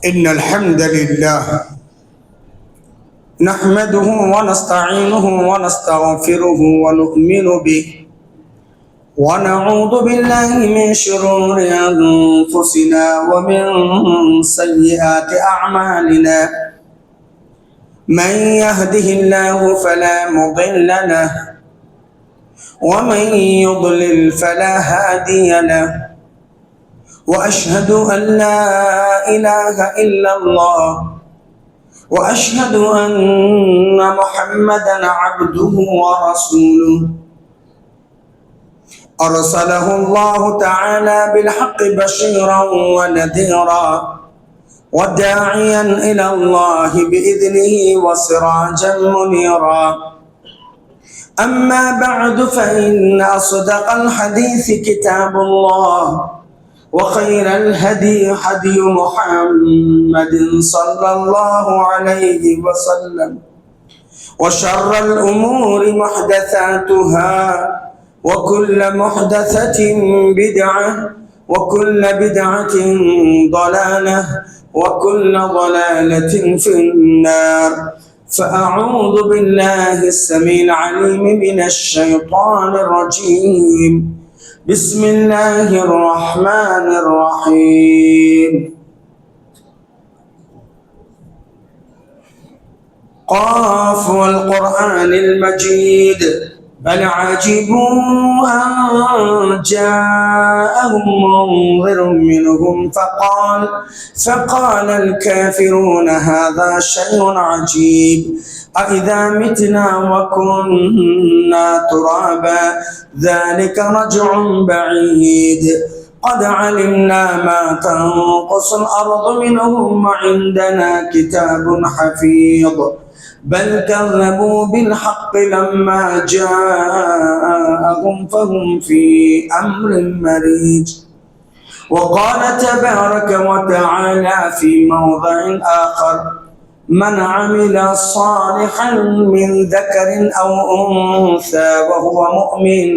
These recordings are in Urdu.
إن الحمد لله نحمده ونستعينه ونستغفره ونؤمن به ونعوذ بالله من شرور أنفسنا ومن سيئات أعمالنا. من يهده الله فلا مضل له ومن يضلل فلا هادي له. وأشهد أن لا إله إلا الله وأشهد أن محمدا عبده ورسوله. أرسله الله تعالى بالحق بشيرا ونذيرا وداعيا إلى الله بإذنه وسراجا منيرا. أما بعد فإن أصدق الحديث كتاب الله وخير الهدي هدي محمد صلى الله عليه وسلم وشر الأمور محدثاتها وكل محدثة بدعة وكل بدعة ضلالة وكل ضلالة في النار. فأعوذ بالله السميع العليم من الشيطان الرجيم. بسم الله الرحمن الرحيم. قاف والقرآن المجيد بل عجبوا أن جاءهم منذر منهم فقال الكافرون هذا شيء عجيب أإذا متنا وكنا ترابا ذلك رجع بعيد قد علمنا ما تنقص الأرض منهم وعندنا كتاب حفيظ بل كذبوا بالحق لما جاءهم فهم في أمر مريج. وقال تبارك وتعالى في موضع آخر من عمل صالحا من ذكر أو أنثى وهو مؤمن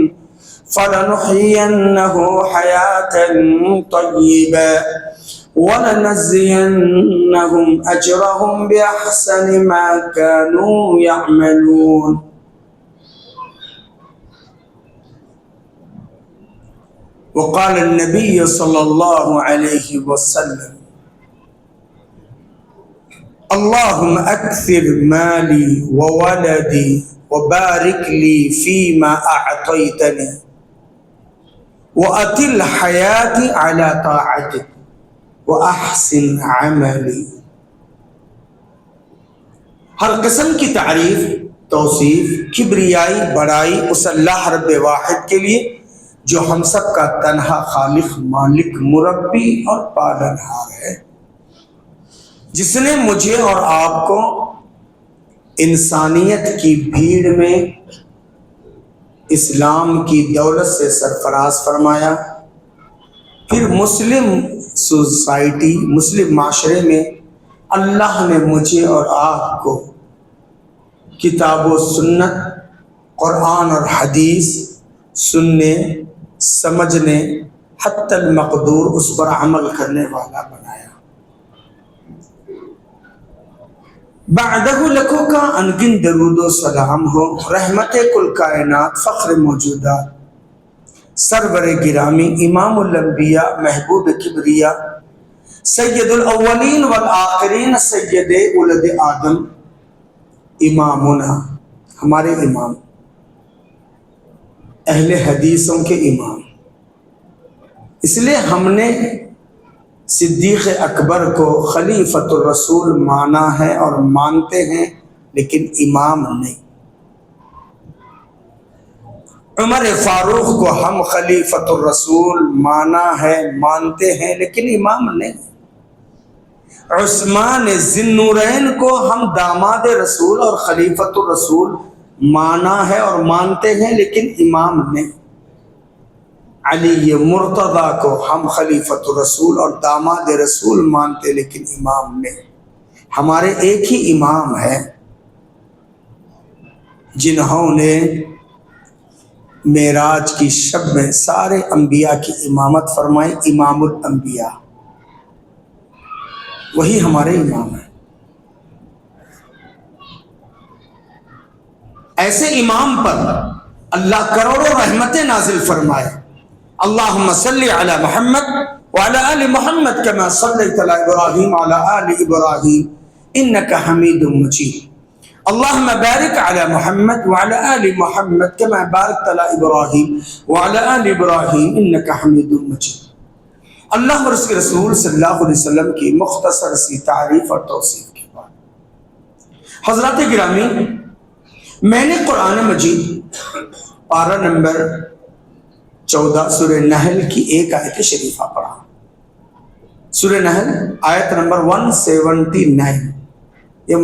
فلنحيينه حياة طيبة ولنجزينهم أجرهم بأحسن ما كانوا يعملون. وقال النبي صلى الله عليه وسلم اللهم أكثر مالي وولدي وبارك لي فيما أعطيتني وأطل حياتي على طاعتك وأحسن عملي. ہر قسم کی تعریف توصیف کبریائی بڑائی اس اللہ رب واحد کے لیے جو ہم سب کا تنہا خالق مالک مربی اور پالنہار ہے، جس نے مجھے اور آپ کو انسانیت کی بھیڑ میں اسلام کی دولت سے سرفراز فرمایا، پھر مسلم سوسائٹی مسلم معاشرے میں اللہ نے مجھے اور آپ کو کتاب و سنت قرآن اور حدیث سننے سمجھنے حتی المقدور اس پر عمل کرنے والا بنایا۔ بعدہ لکھو کا انگن درود و سلام ہو رحمت کل کائنات فخر موجودات سرور گرامی امام الانبیاء محبوب کبریا سید الاولین والآخرین سید ولد آدم امامنا ہمارے امام اہل حدیثوں کے امام۔ اس لیے ہم نے صدیق اکبر کو خلیفۃ الرسول مانا ہے اور مانتے ہیں لیکن امام نہیں۔ عمر فاروق کو ہم خلیفۃ الرسول مانا ہے مانتے ہیں لیکن امام نہیں۔ عثمان ذی النورین کو ہم داماد رسول اور خلیفۃ الرسول مانا ہے اور مانتے ہیں لیکن امام نہیں۔ علی مرتضی کو ہم خلیفۃ الرسول اور داماد رسول مانتے لیکن امام نہیں۔ ہمارے ایک ہی امام ہے جنہوں نے معراج کی شب میں سارے انبیاء کی امامت فرمائی، امام الانبیاء۔ وہی ہمارے امام ہیں. ایسے امام پر اللہ کروڑوں رحمتیں نازل فرمائے. اللہم صلی علی محمد وعلی آل محمد کما صلیت علی ابراہیم وعلی آل ابراہیم انک حمید مجید. اللہم بارک علی محمد وعلی آل محمد کما بارکت علی ابراہیم وعلی آل ابراہیم انک حمید مجید. اللہ اور اس کے رسول صلی اللہ علیہ وسلم کی مختصر سی تعریف اور توصیف کے بعد حضرات گرامی، میں نے قرآن مجید پارہ نمبر 14 سورہ نحل کی ایک آیت شریفہ پڑھا. سورہ نحل آیت نمبر 179 یا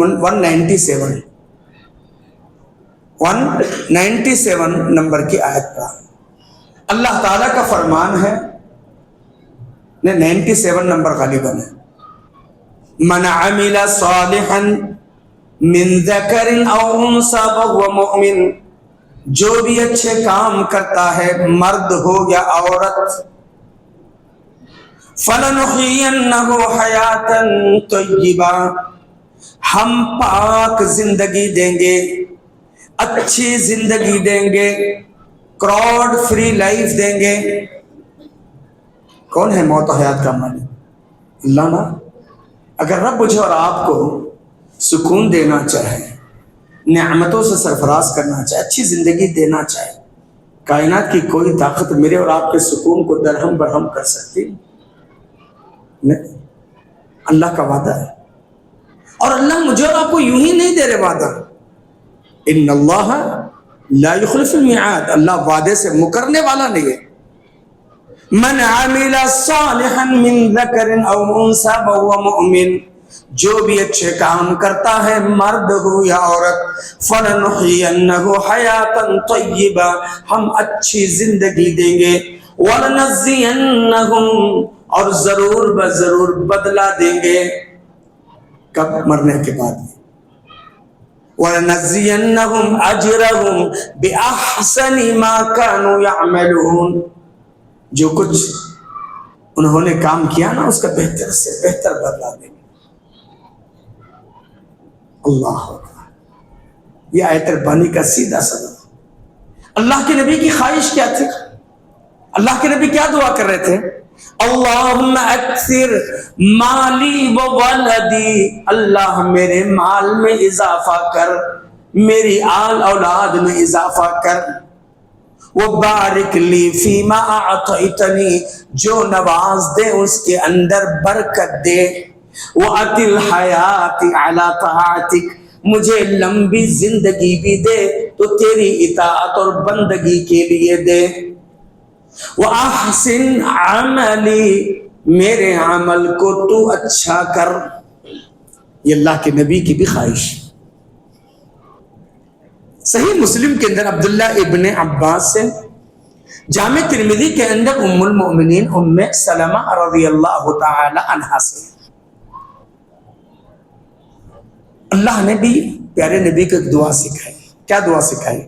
197 نمبر کی آیت پڑھا. اللہ تعالیٰ کا فرمان ہے، 97 نمبر غالباً ہے، من عمل صالحا من ذکر او انثی وهو مؤمن، جو بھی اچھے کام کرتا ہے مرد ہو یا عورت، فَلَنُحْيِيَنَّهُ حَيَاةً طَيِّبَةً، ہم پاک زندگی دیں گے، اچھی زندگی دیں گے، کراؤڈ فری لائف دیں گے. کون ہے موت و حیات کا مالک؟ اللہ نا. اگر رب مجھے اور آپ کو سکون دینا چاہے، نعمتوں سے سرفراز کرنا چاہے، اچھی زندگی دینا چاہے، کائنات کی کوئی طاقت میرے اور آپ کے سکون کو درہم برہم کر سکتی نہیں. اللہ کا وعدہ ہے، اور اللہ مجھے اور آپ کو یوں ہی نہیں دے رہے وعدہ. ان اللہ لا یخلف المیعاد، اللہ وعدے سے مکرنے والا نہیں ہے. من عمل صالحا من ذکر او انثی وهو مؤمن، جو بھی اچھے کام کرتا ہے مرد ہو یا عورت، فَلَنُحْيِيَنَّهُ حَيَاةً طَيِّبَةً، ہم اچھی زندگی دیں گے، وَلَنَجْزِيَنَّهُمْ، اور ضرور بضرور بدلہ دیں گے. کب؟ مرنے کے بعد. وَلَنَجْزِيَنَّهُمْ أَجْرَهُمْ بِأَحْسَنِ مَا كَانُوا يَعْمَلُونَ، جو کچھ انہوں نے کام کیا نا اس کا بہتر سے بہتر بدلہ دیں گے. اللہ اکبر. یہ آیت ربانی کا سیدھا سبب. اللہ کے نبی کی خواہش کیا تھی؟ اللہ کے نبی کیا دعا کر رہے تھے؟ اللہم اکثر مالی و ولدی، اللہ میرے مال میں اضافہ کر، میری آل اولاد میں اضافہ کر. وبارک لی فیما اعطیتنی، جو نواز دے اس کے اندر برکت دے. وَأَتِ الْحَيَاةِ عَلَى طَاعَتِكَ، مجھے لمبی زندگی بھی دے تو تیری اطاعت اور بندگی کے لیے دے. وَأَحْسِنْ عَمَلِي، میرے عمل کو تو اچھا کر. یہ اللہ کے نبی کی بھی خواہش. صحیح مسلم کے اندر عبداللہ ابن عباس سے، جامع ترمذی کے اندر ام المؤمنین ام سلمہ رضی اللہ تعالی عنہا سے، اللہ نے بھی پیارے نبی کو ایک دعا سکھائی. کیا دعا سکھائی؟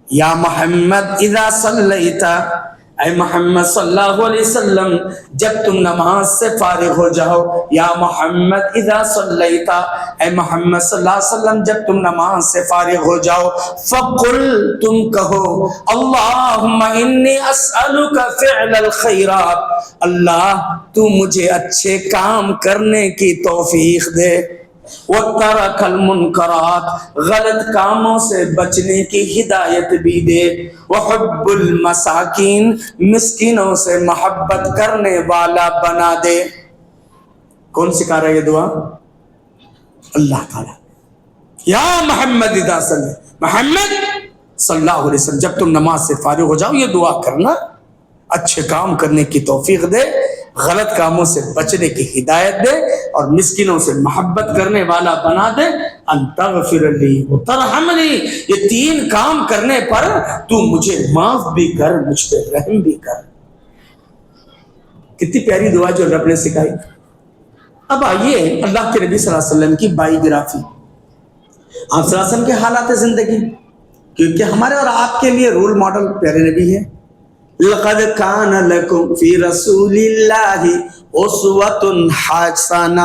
یا محمد اذا صلیت، اے محمد صلی اللہ علیہ وسلم جب تم نماز سے فارغ ہو جاؤ، یا محمد اذا صلیت، اے محمد صلی اللہ علیہ وسلم جب تم نماز سے فارغ ہو جاؤ، فقل، تم کہو، اللہم انی اسألک فعل الخیرات، اللہ تو مجھے اچھے کام کرنے کی توفیق دے. وَتَرَكَ الْمُنْكَرَاتِ، غلط کاموں سے بچنے کی ہدایت بھی دے. وَحُبُّ الْمَسَاكِينَ، مسکینوں سے محبت کرنے والا بنا دے. کون سکھا رہا ہے یہ دعا؟ اللہ تعالیٰ. یا محمد اذا صلی، محمد صلی اللہ علیہ وسلم جب تم نماز سے فارغ ہو جاؤ یہ دعا کرنا، اچھے کام کرنے کی توفیق دے، غلط کاموں سے بچنے کی ہدایت دے، اور مسکینوں سے محبت کرنے والا بنا دے. ان تغفر لی وترحمنی، یہ تین کام کرنے پر تو مجھے معاف بھی کر، مجھ پہ رحم بھی کر. کتنی پیاری دعا جو رب نے سکھائی. اب آئیے اللہ کے نبی صلی اللہ علیہ وسلم کی بائیوگرافی، آپ صلی اللہ علیہ وسلم کے حالات زندگی، کیونکہ ہمارے اور آپ کے لیے رول ماڈل پیارے نبی ہے. لقد كان لكم في رسول الله اسوة حسنة،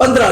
15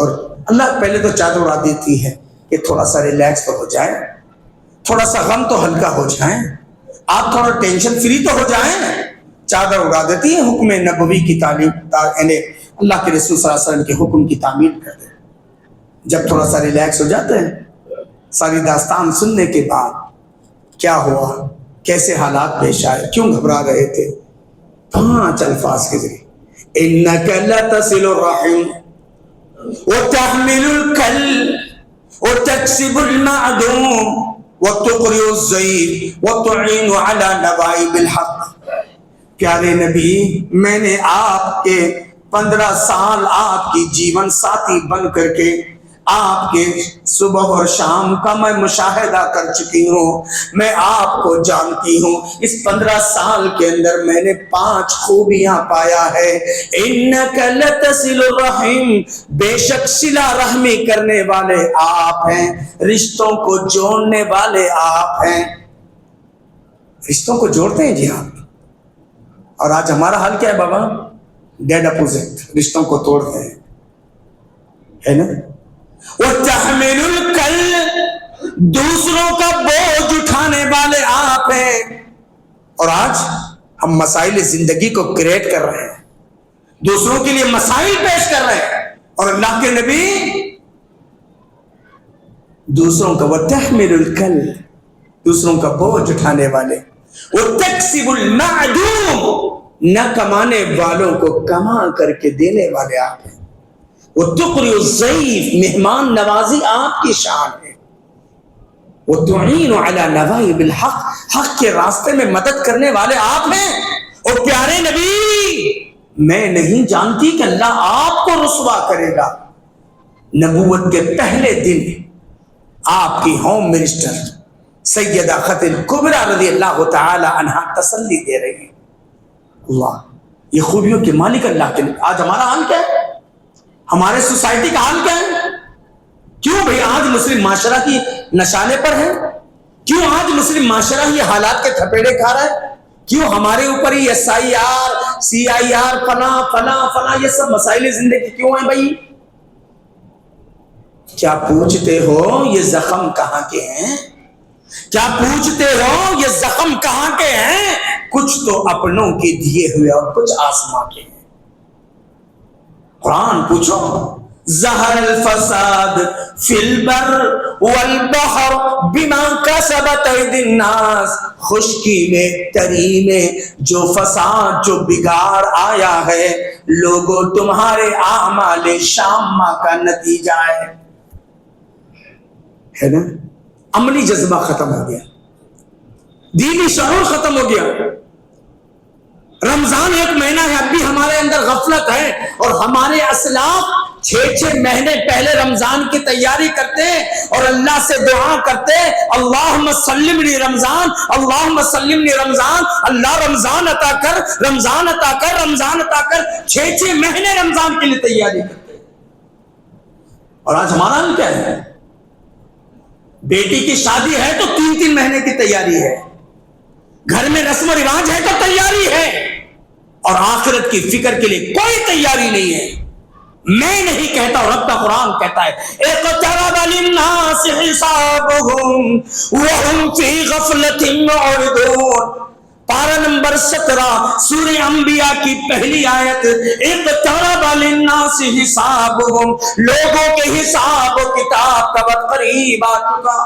اور اللہ پہلے تو چادر اڑا دیتی ہے کہ تھوڑا سا ریلیکس تو ہو جائے، تھوڑا سا غم تو ہلکا ہو جائیں، آپ تھوڑا ٹینشن فری تو ہو جائیں، چادر اڑا دیتی ہے، حکم نبوی کی تعلیم یعنی اللہ کے رسول صلی اللہ علیہ وسلم کے حکم کی تعمیل کر دیں۔ جب تھوڑا سا ریلیکس ہو جاتے ہیں، ساری داستان سننے کے بعد کیا ہوا، کیسے حالات پیش آئے، کیوں گھبرا رہے تھے، 5 الفاظ کے ذریعے اِنَّكَ لَتَصِلُ الرَّحِمَ وَتَحْمِلُ الْكَلَّ وَتَكْسِبُ الْمَعْدُومَ وَتُقْرِئُ الضَّيْفَ وَتُعِينُ عَلَى نَوَائِبِ الْحَقِّ۔ پیارے نبی، میں نے آپ کے 15 سال آپ کی جیون ساتھی بن کر کے آپ کے صبح اور شام کا میں مشاہدہ کر چکی ہوں، میں آپ کو جانتی ہوں۔ اس 15 سال کے اندر میں نے 5 خوبیاں پایا ہے۔ اِنَّكَ لَتَصِلُ الرَّحِمَ، بے شک صلہ رحمی کرنے والے آپ ہیں، رشتوں کو جوڑنے والے آپ ہیں۔ رشتوں کو جوڑتے ہیں جی آپ، اور آج ہمارا حال کیا ہے بابا؟ ڈیڈ اپوزٹ، رشتوں کو توڑتے ہیں، ہے نا؟ وَتَحْمِلُ الْكَلَّ، دوسروں کا بوجھ اٹھانے والے آپ ہیں۔ اور آج ہم مسائل زندگی کو کریٹ کر رہے ہیں، دوسروں کے لیے مسائل پیش کر رہے ہیں، اور اللہ کے نبی دوسروں کا وَتَحْمِلُ الْكَلَّ، دوسروں کا بوجھ اٹھانے والے، وَتَكْسِبُ الْمَعْدُومَ، نہ کمانے والوں کو کما کر کے دینے والے آپ ہیں۔ وَتُقْرِئُ الضَّيْفَ، مہمان نوازی آپ کی شان ہے۔ وَتُعِينُ عَلَى نَوَائِبِ الْحَقِّ، حق کے راستے میں مدد کرنے والے آپ ہیں۔ اور پیارے نبی، میں نہیں جانتی کہ اللہ آپ کو رسوا کرے گا۔ نبوت کے پہلے دن آپ کی ہوم منسٹر سیدہ خط الکبریٰ رضی اللہ تعالی عنہا تسلی دے رہی ہیں۔ اللہ، یہ خوبیوں کے مالک اللہ کے نبی۔ آج ہمارا حال کیا ہے؟ ہمارے سوسائٹی کا حال کیا ہے؟ کیوں بھئی آج مسلم معاشرہ کی نشانے پر ہے؟ کیوں آج مسلم معاشرہ یہ حالات کے تھپیڑے کھا رہا ہے؟ کیوں ہمارے اوپر ہی SIR CIR فلاں فلاں فلاں یہ سب مسائل زندگی کیوں ہیں بھئی؟ کیا پوچھتے ہو یہ زخم کہاں کے ہیں؟ کیا پوچھتے ہو یہ زخم کہاں کے ہیں؟ کچھ تو اپنوں کے دیے ہوئے اور کچھ آسماں کے ہیں۔ قرآن پوچھو، ظہر الفساد فی البر والبحر بما کسبت ایدی الناس، خشکی میں تری میں جو فساد جو بگاڑ آیا ہے لوگوں تمہارے اعمال شامہ کا نتیجہ ہے نا؟ عملی جذبہ ختم ہو گیا، دینی شعور ختم ہو گیا۔ رمضان ایک مہینہ ہے، اب بھی ہمارے اندر غفلت ہے، اور ہمارے اسلاف 6 مہینے پہلے رمضان کی تیاری کرتے اور اللہ سے دعا کرتے، اللہم سلمنی رمضان، اللہم سلمنی رمضان، اللہ رمضان عطا کر، رمضان عطا کر، رمضان عطا کر، 6 مہینے رمضان کے لیے تیاری کرتے۔ اور آج ہمارا حال کیا ہے؟ بیٹی کی شادی ہے تو 3 مہینے کی تیاری ہے، گھر میں رسم و رواج ہے تو تیاری ہے، اور آخرت کی فکر کے لیے کوئی تیاری نہیں ہے۔ میں نہیں کہتا، رب کا قرآن کہتا ہے اقترب للناس حسابهم وهم في غفلة معرضون، پارہ نمبر 17 سورہ انبیاء کی پہلی آیت، اقترب للناس حسابهم، لوگوں کے حساب و کتاب کا وقت قریب آ چکا،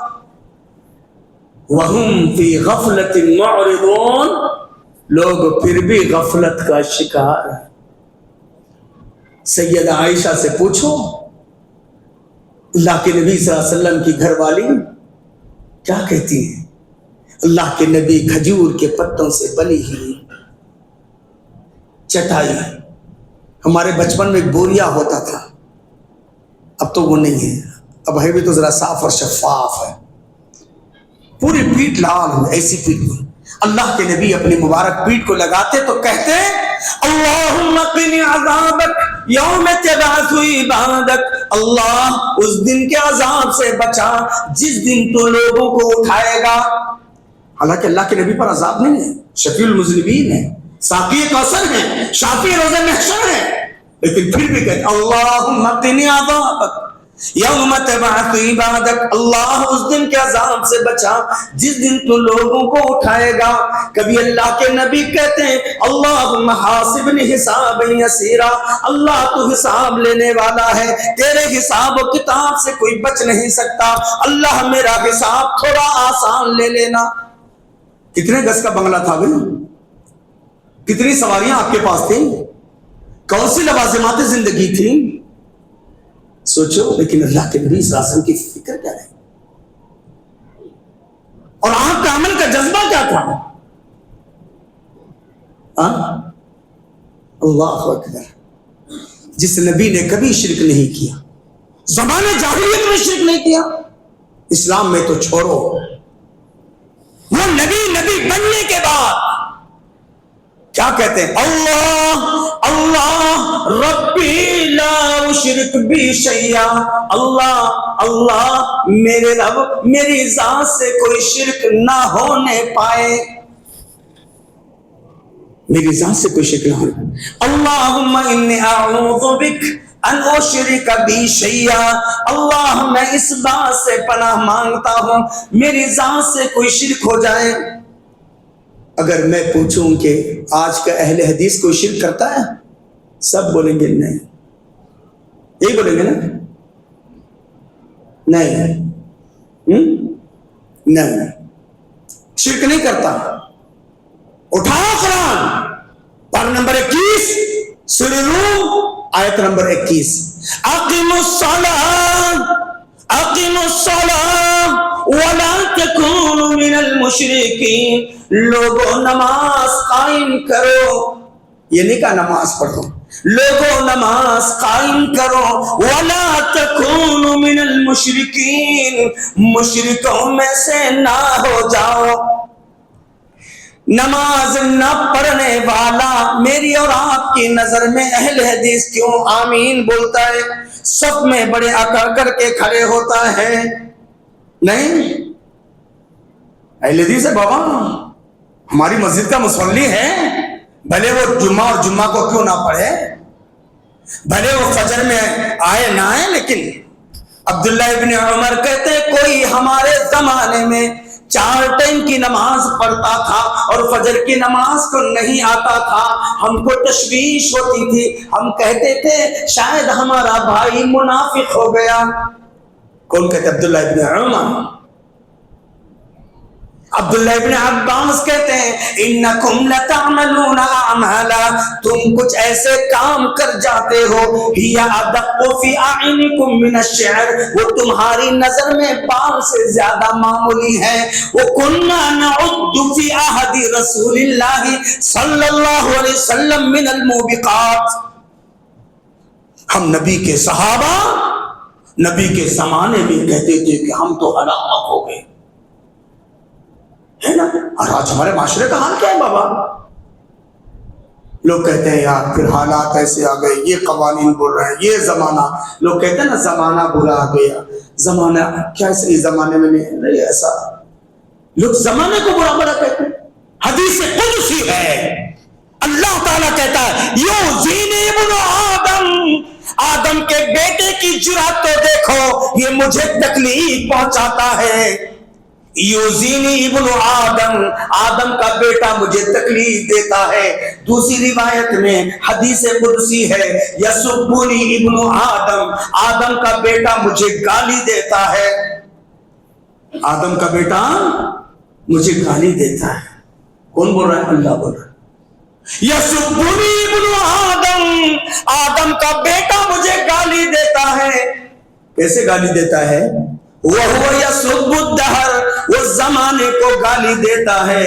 وَهُمْ فِي غَفْلَةٍ مُعْرِضُونَ، لوگ پھر بھی غفلت کا شکار ہیں۔ سیدہ عائشہ سے پوچھو، اللہ کے نبی صلی اللہ علیہ وسلم کی گھر والی کیا کہتی ہیں؟ اللہ کے نبی کھجور کے پتوں سے بنی ہوئی چٹائی، ہمارے بچپن میں ایک بوریا ہوتا تھا، اب تو وہ نہیں ہے، اب ہے بھی تو ذرا صاف اور شفاف ہے، پوری پیٹ لال ہو، ایسی پیٹ ہو۔ اللہ کے نبی اپنی مبارک پیٹ کو لگاتے تو کہتے اللہم قنی عذابک یوم تبعث عبادک، اللہ اس دن کے عذاب سے بچا جس دن تو لوگوں کو اٹھائے گا۔ حالانکہ اللہ کے نبی پر عذاب نہیں ہے، شفیع المذنبین ہے، ساقی کوثر ہے، شافی روز محشر ہے، لیکن پھر بھی کہتے اللہم قنی عذابک یوم تبعث عبادک، اللہ اس دن کے عذاب سے بچا جس دن تو لوگوں کو اٹھائے گا۔ کبھی اللہ کے نبی کہتے ہیں اللہم حاسبنی حسابا یسیرا، اللہ تو حساب لینے والا ہے، تیرے حساب و کتاب سے کوئی بچ نہیں سکتا، اللہ میرا حساب تھوڑا آسان لے لینا۔ کتنے گز کا بنگلہ تھا بھائی؟ کتنی سواریاں آپ کے پاس تھیں؟ کون سی لوازمات زندگی تھی؟ سوچو، لیکن اللہ کے نبی صلی اللہ علیہ وسلم کی فکر کیا ہے؟ اور آپ کا عمل کا جذبہ کیا تھا؟ اللہ اکبر، جس نبی نے کبھی شرک نہیں کیا، زمانے جاہلیت میں شرک نہیں کیا، اسلام میں تو چھوڑو، وہ نبی بننے کے بعد کیا کہتے ہیں؟ اللہ ربی لا اشرک بی شیئا، اللہ میرے رب میری ذات سے کوئی شرک نہ ہونے پائے، میری ذات سے کوئی شرک نہ ہونے پائے۔ اللہم انی اعوذ بک ان اشرک بی شیئا، اللہ میں اس بات سے پناہ مانگتا ہوں میری ذات سے کوئی شرک ہو جائے۔ اگر میں پوچھوں کہ آج کا اہل حدیث کوئی شرک کرتا ہے؟ سب بولیں گے نہیں، یہی بولیں گے نا، نہیں شرک نہیں کرتا۔ اٹھاؤ قرآن پارہ نمبر 21 سورہ روم آیت نمبر 21، اقیموا الصلاۃ ولا تکونوا من المشرکین، لوگوں نماز قائم کرو، یہ نہیں کہا نماز پڑھو، لوگوں نماز قائم کرو، ولا تکونوا من المشرکین، مشرکوں میں سے نہ ہو جاؤ۔ نماز نہ پڑھنے والا میری اور آپ کی نظر میں اہل حدیث کیوں آمین بولتا ہے، صف میں بڑے اکڑ کر کے کھڑے ہوتا ہے؟ نہیں، اہل حدیث ہے بابا، ہماری مسجد کا مصلی ہے، بھلے وہ جمعہ اور جمعہ کو کیوں نہ پڑھے، بھلے وہ فجر میں آئے نہ آئے، لیکن عبداللہ ابن عمر کہتے ہیں کوئی ہمارے زمانے میں 4 ٹائم کی نماز پڑھتا تھا اور فجر کی نماز کو نہیں آتا تھا، ہم کو تشویش ہوتی تھی، ہم کہتے تھے شاید ہمارا بھائی منافق ہو گیا۔ کون کہتے؟ عبداللہ ابن عمر۔ عبداللہ ابن عباس کہتے ہیں انکم لتعملون اعمالا، تم کچھ ایسے کام کر جاتے ہو ہی ادق فی اعینکم من الشعر، وہ تمہاری نظر میں بال سے زیادہ معمولی ہے۔ وکنا نعد فی عہد رسول اللہ صلی اللہ علیہ وسلم من الموبقات، ہم نبی کے صحابہ نبی کے زمانے میں کہتے تھے کہ ہم تو ہلاک ہو گئے، ہے نا؟ اور آج ہمارے معاشرے کا حال کیا ہے بابا؟ لوگ کہتے ہیں یار پھر حالات ایسے آ گئے، یہ قوانین بول رہے ہیں، یہ زمانہ، لوگ کہتے ہیں نا زمانہ برا آ گیا، زمانہ کیا صحیح زمانے میں نہیں ایسا، لوگ زمانے کو برا برا کہتے ہیں۔ حدیث قدسی ہے، اللہ تعالیٰ کہتا ہے یؤذینی ابن آدم کے بیٹے کی جرأت تو دیکھو، یہ مجھے تکلیف پہنچاتا ہے۔ یوزینی ابن آدم کا بیٹا مجھے تکلیف دیتا ہے۔ دوسری روایت میں حدیث قدسی ہے یسبنی ابن آدم کا بیٹا مجھے گالی دیتا ہے، آدم کا بیٹا مجھے گالی دیتا ہے۔ کون بول رہا ہے؟ اللہ بول رہا ہے یسبنی ابن آدم کا بیٹا مجھے گالی دیتا ہے۔ کیسے گالی دیتا ہے؟ وَهُوَ يَسُبُّ الدَّهْرَ، وہ زمانے کو گالی دیتا ہے۔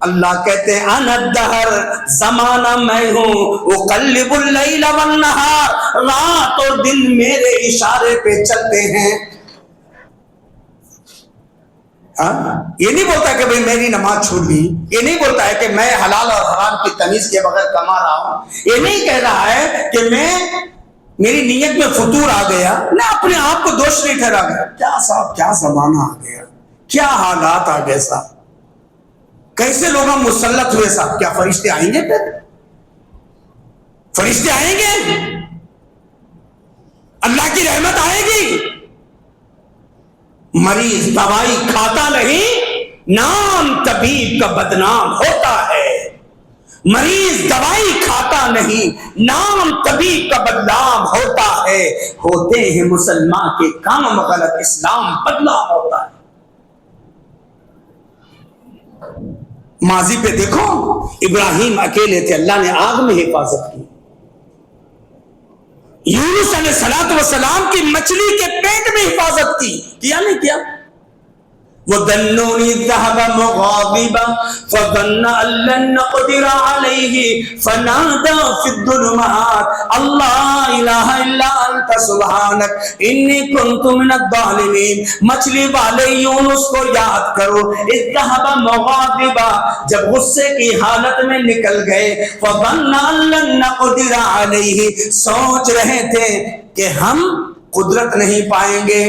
اللہ کہتے ہیں انا الدہر، زمانہ میں ہوں، اقلب اللیل والنہار، رات اور دن میرے اشارے پہ چلتے ہیں۔ یہ نہیں بولتا کہ بھئی میری نماز چھوٹ گئی، یہ نہیں بولتا ہے کہ میں حلال اور حرام کی تمیز کے بغیر کما رہا ہوں، یہ نہیں کہہ رہا ہے کہ میری نیت میں فطور آ گیا، میں اپنے آپ کو دوش نہیں ٹھہرا گیا۔ کیا صاحب، کیا زمانہ آ گیا، کیا حالات آ گئے صاحب، کیسے لوگ مسلط ہوئے صاحب۔ کیا فرشتے آئیں گے؟ پھر فرشتے آئیں گے؟ کی رحمت آئے گی؟ مریض دوائی کھاتا نہیں، نام طبیب کا بدنام ہوتا ہے۔ مریض دوائی کھاتا نہیں، نام طبیب کا بدنام ہوتا ہے۔ ہوتے ہیں مسلمان کے کام غلط، اسلام بدنام ہوتا ہے۔ ماضی پہ دیکھو، ابراہیم اکیلے تھے، اللہ نے آگ میں حفاظت کی۔ یونس علیہ السلام کی مچھلی کے پیٹ میں حفاظت کی، کیا نہیں کیا؟ وَظَنُّونِ ذَهَبَ مُغَاضِبًا فَظَنَّ أَن لَّن نَّقْدِرَ عَلَيْهِ فَنَادَىٰ فِي الظُّلُمَاتِ أَن لَّا إِلَٰهَ إِلَّا أَنتَ سُبْحَانَكَ إِنِّي كُنتُ مِنَ الظَّالِمِينَ۔ مچھلی والے یونس کو یاد کرو، اذ ذهب مغاضبا، جب غصے کی حالت میں نکل گئے، فَظَنَّ أَن لَّن نَّقْدِرَ عَلَيْهِ، سوچ رہے تھے کہ ہم قدرت نہیں پائیں گے،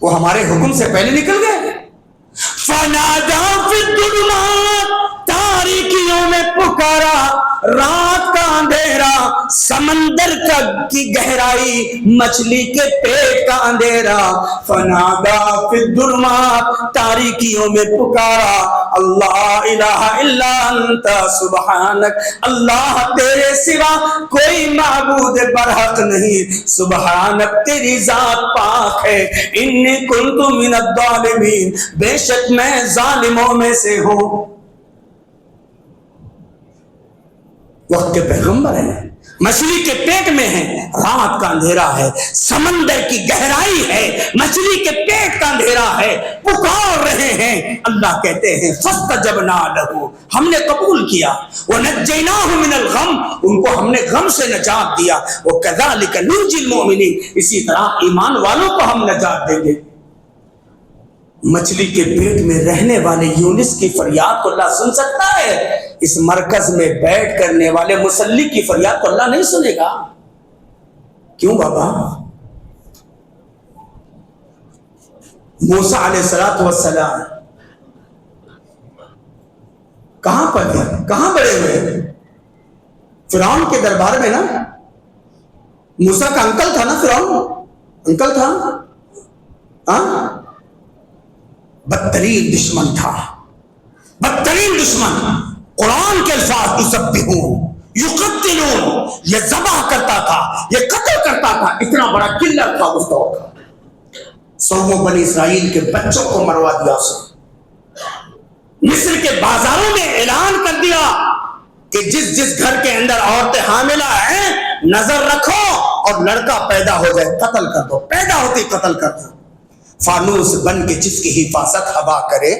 وہ ہمارے حکم سے پہلے نکل گئے۔ فَنَادَىٰ فِي الظُّلُمَاتِ، تاریکیوں میں پکارا، رات کا اندھیرا، سمندر کی گہرائی، مچھلی کے پیٹ کا اندھیرا۔ فَنَادَىٰ فِي الظُّلُمَاتِ، تاریکیوں میں پکارا، اللہ الہ الا انت سبحانک، اللہ تیرے سوا کوئی معبود برحق نہیں، سبحانک تیری ذات پاک ہے، انی کنت من الظالمین، بے شک میں ظالموں میں سے ہوں۔ وقت کے پیغمبر ہیں، مچھلی کے پیٹ میں ہیں، رات کا اندھیرا ہے، سمندر کی گہرائی ہے، مچھلی کے پیٹ کا اندھیرا ہے، پکار رہے ہیں۔ اللہ کہتے ہیں فَاسْتَجَبْنَا لَهُ، ہم نے قبول کیا، وَنَجَّيْنَاهُ مِنَ الْغَمِّ، ان کو ہم نے غم سے نجات دیا، وَكَذَلِكَ نُنْجِي الْمُؤْمِنِينَ، اسی طرح ایمان والوں کو ہم نجات دیں گے۔ مچھلی کے پیٹ میں رہنے والے یونس کی فریاد کو اللہ سن سکتا ہے، اس مرکز میں بیٹھ کرنے والے مصلی کی فریاد کو اللہ نہیں سنے گا۔ کیوں بابا؟ موسیٰ علیہ السلام کہاں پر ہیں؟ کہاں بڑے ہوئے؟ فرعون کے دربار میں نا۔ موسیٰ کا انکل تھا نا فرعون، انکل تھا، ہاں؟ بدترین دشمن تھا، بدترین دشمن۔ قرآن کے الفاظ یسبحون یقتلون، یہ ذبح کرتا تھا، یہ قتل کرتا تھا، اتنا بڑا کلر تھا اس دور کا۔ سووں بنی اسرائیل کے بچوں کو مروا دیا اس نے۔ مصر کے بازاروں میں اعلان کر دیا کہ جس گھر کے اندر عورتیں حاملہ ہیں نظر رکھو، اور لڑکا پیدا ہو جائے قتل کر دو، پیدا ہوتی قتل کر دو۔ فانوس بن کے جس کی حفاظت ہوا کرے،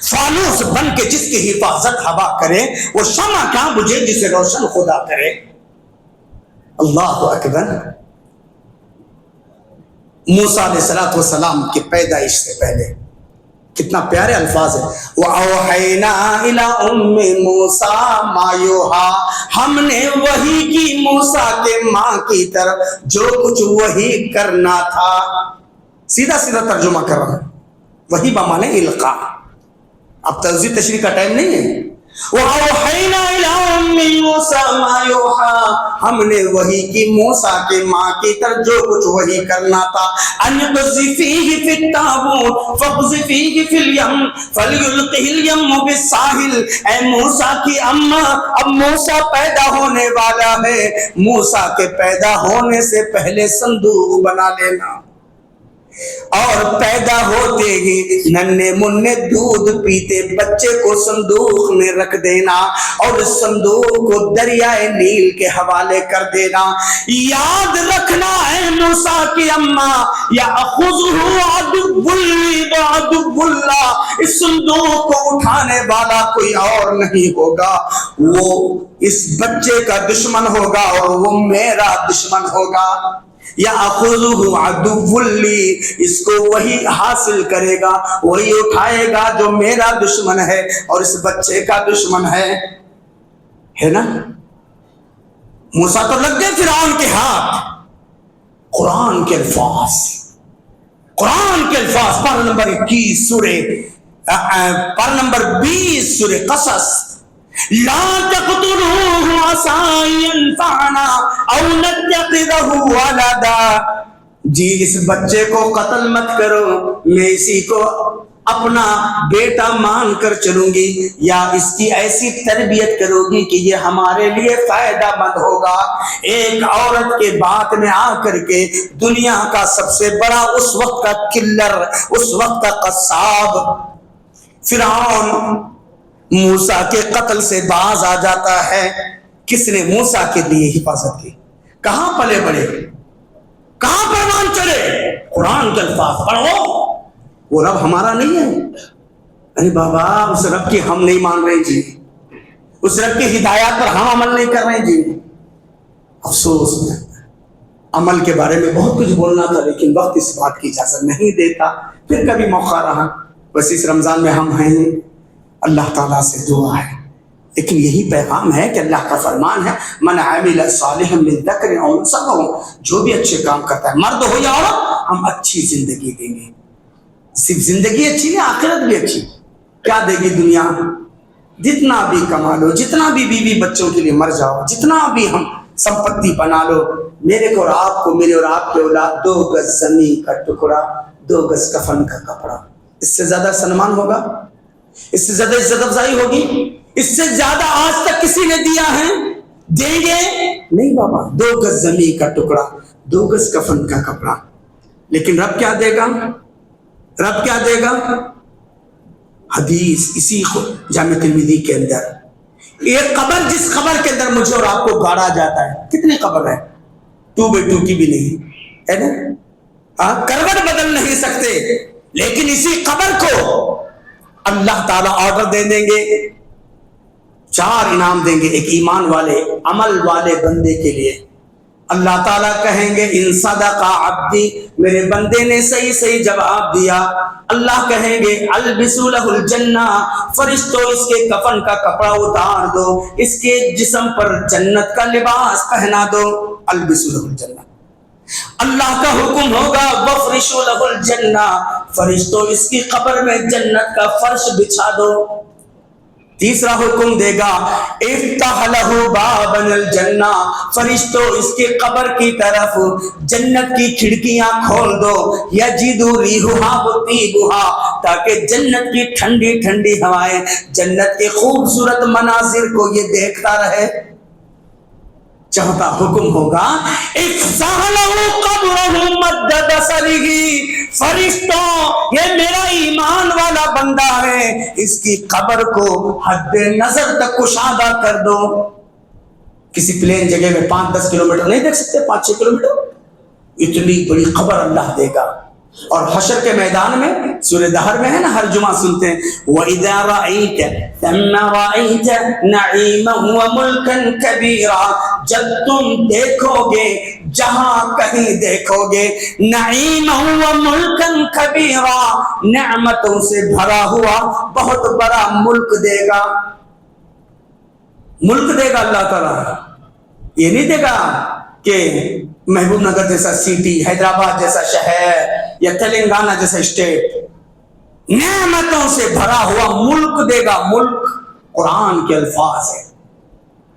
فانوس بن کے جس کی حفاظت ہوا کرے، وہ شمع کیا بجھے جسے روشن خدا کرے۔ اللہ اکبر۔ موسیٰ علیہ السلام کی پیدائش سے پہلے کتنا پیارے الفاظ ہیں، وَأَوْحَيْنَا إِلَىٰ أُمِّ مُوسَىٰ مَا يُوحَىٰ، ہم نے وحی کی موسیٰ کے ماں کی طرف جو کچھ وحی کرنا تھا۔ سیدھا سیدھا ترجمہ کر رہا ہوں، وحی بمانے القاء، اب توضیح تشریح کا ٹائم نہیں ہے۔ وَأَوْحَيْنَا إِلَىٰ أُمِّ مُوسَىٰ مَا يُوحَىٰ، ہم نے وحی کی موسیٰ کے ماں کی طرف جو کچھ وحی کرنا تھا، أَنِ اقْذِفِيهِ فِي التَّابُوتِ فَاقْذِفِيهِ فِي الْيَمِّ فَلْيُلْقِهِ الْيَمُّ بِالسَّاحِلِ، اے موسیٰ کی اماں، اب موسیٰ پیدا ہونے والا ہے، موسیٰ کے پیدا ہونے سے پہلے صندوق بنا لینا، اور پیدا ہوتے ہی ننھے منھے دودھ پیتے بچے کو صندوق میں رکھ دینا، اور اس صندوق کو دریائے نیل کے حوالے کر دینا۔ یاد رکھنا ہے موسیٰ کی اماں، یأخذہ عدو لی وعدو اللہ، اس صندوق کو اٹھانے والا کوئی اور نہیں ہوگا، وہ اس بچے کا دشمن ہوگا اور وہ میرا دشمن ہوگا۔ یأخذہ عدو لی، اس کو وہی حاصل کرے گا، وہی اٹھائے گا جو میرا دشمن ہے اور اس بچے کا دشمن ہے نا۔ موسیٰ تو لگ گئے فرعون کے ہاتھ۔ قرآن کے الفاظ، قرآن کے الفاظ، پارہ نمبر 21 سورہ، پارہ نمبر 20 سورہ قصص، لا تقتلوه عسى ينفعنا او نتخذه ولدا، جی اس بچے کو قتل مت کرو، میں اسی کو اپنا بیٹا مان کر چلوں گی، یا اس کی ایسی تربیت کرو گی کہ یہ ہمارے لیے فائدہ مند ہوگا۔ ایک عورت کے بات میں آ کر کے دنیا کا سب سے بڑا اس وقت کا کلر، اس وقت کا قصاب فرعون موسیٰ کے قتل سے باز آ جاتا ہے۔ کس نے موسیٰ کے لیے حفاظت کی؟ کہاں پلے بڑے، کہاں پروان چلے؟ قرآن کے الفاظ پڑھو، وہ رب ہمارا نہیں ہے۔ ارے بابا اس رب کی ہم نہیں مان رہے جی، اس رب کی ہدایات پر ہم عمل نہیں کر رہے جی۔ افسوس، عمل کے بارے میں بہت کچھ بولنا تھا لیکن وقت اس بات کی اجازت نہیں دیتا، پھر کبھی موقع رہا۔ بس اس رمضان میں ہم ہیں، اللہ تعالیٰ سے دعا ہے، لیکن یہی پیغام ہے کہ اللہ کا فرمان ہے من عمل صالحا من ذکر او انثى، جو بھی اچھے کام کرتا ہے مرد ہو یا عورت، ہم اچھی زندگی دیں گے۔ صرف زندگی اچھی نہیں، آخرت بھی اچھی۔ کیا دے گی دنیا؟ جتنا بھی کما لو، جتنا بھی بیوی بچوں کے لیے مر جاؤ، جتنا بھی ہم سمپتی بنا لو، میرے کو اور آپ کو، میرے اور آپ کے اولاد 2 گز زمین کا ٹکڑا، 2 گز کفن کا کپڑا، اس سے زیادہ سنمان ہوگا؟ اس سے زیادہ عزت افزائی ہوگی؟ اس سے زیادہ آج تک کسی نے دیا ہے؟ دیں گے نہیں بابا۔ 2 گز زمین کا ٹکڑا، 2 گز کفن کا کپڑا، لیکن رب کیا دے گا؟ رب کیا دے گا؟ حدیث اسی جامع ترمذی کے اندر، ایک قبر جس قبر کے اندر مجھے اور آپ کو گاڑا جاتا ہے، کتنی قبر ہے؟ 2x2 کی بھی نہیں ہے نا، کروٹ بدل نہیں سکتے، لیکن اسی قبر کو اللہ تعالیٰ آرڈر دے دیں گے، 4 انعام دیں گے۔ ایک ایمان والے عمل والے بندے کے لیے اللہ تعالیٰ کہیں گے ان صدق عبدی، میرے بندے نے صحیح صحیح جواب دیا۔ اللہ کہیں گے البسوا لہ الجنہ، فرشتوں اس کے کفن کا کپڑا اتار دو، اس کے جسم پر جنت کا لباس پہنا دو، البسوا لہ الجنہ۔ اللہ کا حکم ہوگا وفرشوا لہ الجنہ، فرشتوں اس کی قبر میں جنت کا فرش بچھا دو۔ تیسرا حکم دے گا افتح لہ بابا الجنہ، فرشتوں اس کے قبر کی طرف جنت کی کھڑکیاں کھول دو، یجد ریحھا وطیبھا، تاکہ جنت کی ٹھنڈی ٹھنڈی ہوائیں، جنت کے خوبصورت مناظر کو یہ دیکھتا رہے۔ چوتھا حکم ہوگا افسح لہ قبرہ مد بصرہ، فرشتوں یہ میرا ایمان والا بندہ ہے، اس کی قبر کو حد نظر تک کشادہ کر دو۔ کسی پلین جگہ میں 5-10 کلومیٹر نہیں دیکھ سکتے، 5-6 کلومیٹر، اتنی بڑی قبر اللہ دے گا۔ اور حشر کے میدان میں سورہ دہر میں ہے نا، ہر جمعہ سنتے ہیں وَإِذَا رَأَيْتَ ثَمَّ رَأَيْتَ نَعِيمًا وَمُلْكًا كَبِيرًا، جب تم دیکھو گے، جہاں کہیں دیکھو گے، نعیمًا وَمُلْكًا كَبِيرًا، نعمتوں سے بھرا ہوا بہت بڑا ملک دے گا۔ ملک دے گا اللہ تعالیٰ، یہ نہیں دے گا کہ محبوب نگر جیسا سٹی، حیدرآباد جیسا شہر یا تلنگانہ جیسا اسٹیٹ، نعمتوں سے بھرا ہوا ملک دے گا۔ ملک قرآن کے الفاظ ہے۔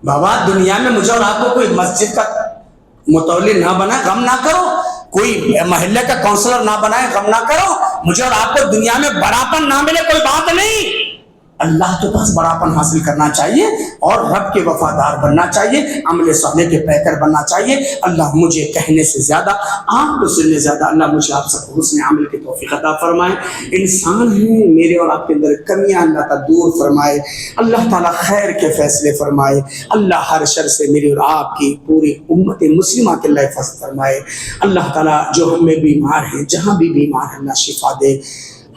بابا دنیا میں مجھے اور آپ کو کوئی مسجد کا متولی نہ بنائے، غم نہ کرو، کوئی محلے کا کونسلر نہ بنائے، غم نہ کرو، مجھے اور آپ کو دنیا میں بڑاپن نہ ملے، کوئی بات نہیں، اللہ کے پاس بڑاپن حاصل کرنا چاہیے اور رب کے وفادار بننا چاہیے، عمل صالح کے پیکر بننا چاہیے۔ اللہ مجھے کہنے سے زیادہ، آپ کو سننے سے زیادہ، اللہ مجھے آپ سب کو حسن عمل کی توفیق عطا فرمائے۔ انسان ہیں، میرے اور آپ کے اندر کمیاں اللہ تعالیٰ دور فرمائے، اللہ تعالیٰ خیر کے فیصلے فرمائے، اللہ ہر شر سے میری اور آپ کی پوری امت مسلمہ کے اللہ حفاظت فرمائے۔ اللہ تعالیٰ جو ہم میں بیمار ہیں، جہاں بھی بیمار ہیں، اللہ شفا دے۔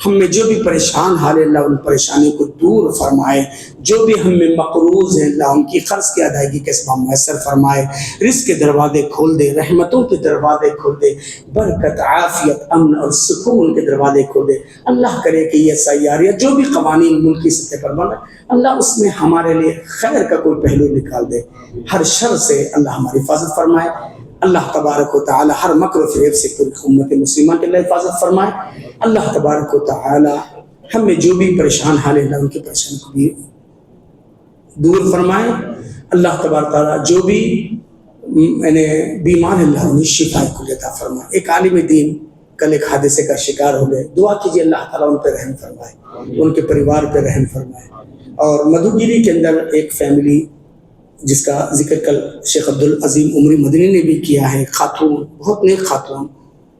ہم میں جو بھی پریشان حال ہے، اللہ ان پریشانیوں کو دور فرمائے۔ جو بھی ہم میں مقروض ہیں، اللہ ان کی قرض کی ادائیگی کے اسباب میسر فرمائے۔ رزق کے دروازے کھول دے، رحمتوں کے دروازے کھول دے، برکت، عافیت، امن اور سکون کے دروازے کھول دے۔ اللہ کرے کہ یہ سیاریہ جو بھی قوانین ملکی سطح پر بنا، اللہ اس میں ہمارے لیے خیر کا کوئی پہلو نکال دے، ہر شر سے اللہ ہماری حفاظت فرمائے۔ اللہ تبارک و تعالی ہر مکر و فریب سے پوری امت مسلمہ کے لیے حفاظت فرمائے۔ اللہ تبارک و تعالی ہم میں جو بھی پریشان حال ہے، اللہ ان کی پریشانی کو بھی دور فرمائے. اللہ تبارک تعالیٰ جو بھی یعنی بیمار ہے اللہ انہیں شفا کل عطا فرمائے. ایک عالم دین کل ایک حادثے کا شکار ہو گئے, دعا کیجیے اللہ تعالیٰ ان پہ رحم فرمائے, ان کے پریوار پہ رحم فرمائے. اور مدھوگیری کے اندر ایک فیملی جس کا ذکر کل شیخ عبدالعظیم عمری مدنی نے بھی کیا ہے, خاتون, بہت نیک خاتون,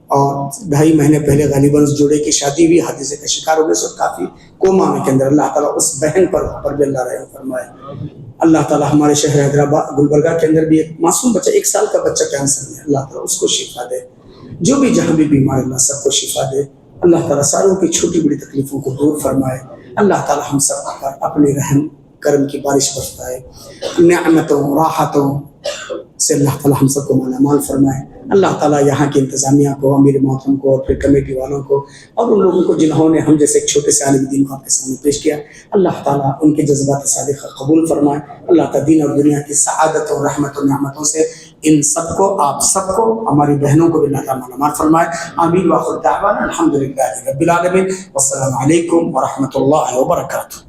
اور 2.5 مہینے پہلے غالباً اس جوڑے کی شادی بھی حادثے کا شکار ہو گئے, سو کافی کوما میں کے اندر. اللہ تعالیٰ اس بہن پر بھی اللہ رحم فرمائے. اللہ تعالیٰ ہمارے شہر حیدرآباد گلبرگہ کے اندر بھی ایک معصوم بچہ, 1 سال کا بچہ کینسر میں, اللہ تعالیٰ اس کو شفا دے. جو بھی جہاں بھی بیمار اللہ سب کو شفا دے. اللہ تعالیٰ ساروں کی چھوٹی بڑی تکلیفوں کو دور فرمائے. اللہ تعالیٰ ہم سب پر اپنی رحم کرم کی بارش برسائے, نعمتوں راحتوں سے اللہ تعالیٰ ہم سب کو مالا مال فرمائے. اللہ تعالیٰ یہاں کی انتظامیہ کو, امیر محترم کو, اور پھر کمیٹی والوں کو, اور ان لوگوں کو جنہوں نے ہم جیسے ایک چھوٹے سے عالم دین کو آپ کے سامنے پیش کیا, اللہ تعالیٰ ان کے جذبات صادقہ قبول فرمائے. اللہ تعالیٰ دین اور دنیا کی سعادت اور رحمت اور نعمتوں سے ان سب کو, آپ سب کو, ہماری بہنوں کو بھی اللہ تعالیٰ مالا مال فرمائے. آمین. وآخر دعوانا الحمدللہ رب العالمین. والسلام علیکم ورحمۃ اللہ وبرکاتہ.